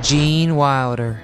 Gene Wilder.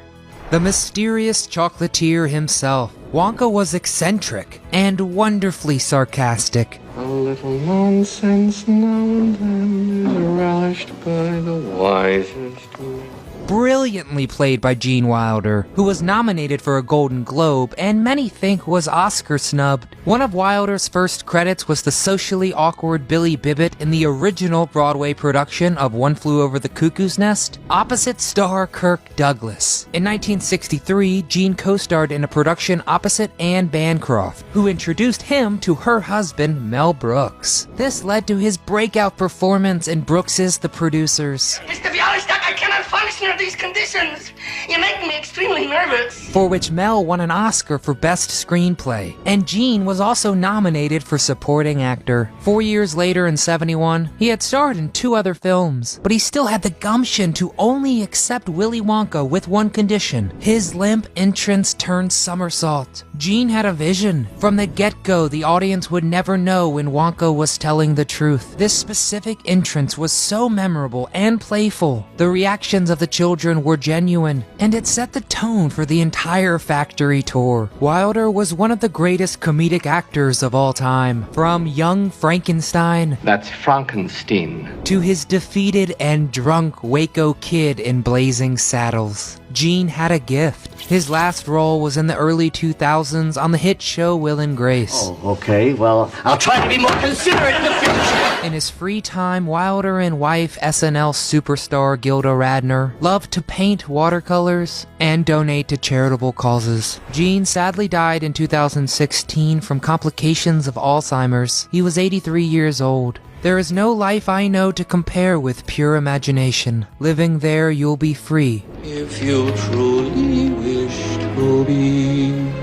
The mysterious chocolatier himself, Wonka was eccentric and wonderfully sarcastic. A little nonsense now and then is relished by the wisest men. Brilliantly played by Gene Wilder, who was nominated for a Golden Globe and many think was Oscar snubbed. One of Wilder's first credits was the socially awkward Billy Bibbit in the original Broadway production of One Flew Over the Cuckoo's Nest, opposite star Kirk Douglas. In 1963, Gene co-starred in a production opposite Anne Bancroft, who introduced him to her husband, Mel Brooks. This led to his breakout performance in Brooks's The Producers. Mr. Bialystok, I cannot function under these conditions. You're making me extremely nervous. For which Mel won an Oscar for Best Screenplay, and Gene was also nominated for Supporting Actor. 4 years later in '71, he had starred in 2 other films, but he still had the gumption to only accept Willy Wonka with one condition: his limp entrance turned somersault. Gene had a vision. From the get-go, the audience would never know when Wonka was telling the truth. This specific entrance was so memorable and playful. The reactions of the children were genuine, and it set the tone for the entire factory tour. Wilder was one of the greatest comedic actors of all time, from young Frankenstein That's Frankenstein. to his defeated and drunk Waco Kid in Blazing Saddles. Gene had a gift. His last role was in the early 2000s on the hit show Will and Grace. Oh, okay. Well, I'll try to be more considerate in the future. In his free time, Wilder and wife SNL superstar Gilda Radner loved to paint watercolors and donate to charitable causes. Gene sadly died in 2016 from complications of Alzheimer's. He was 83 years old. There is no life I know to compare with pure imagination. Living there, you'll be free. If you truly wish to be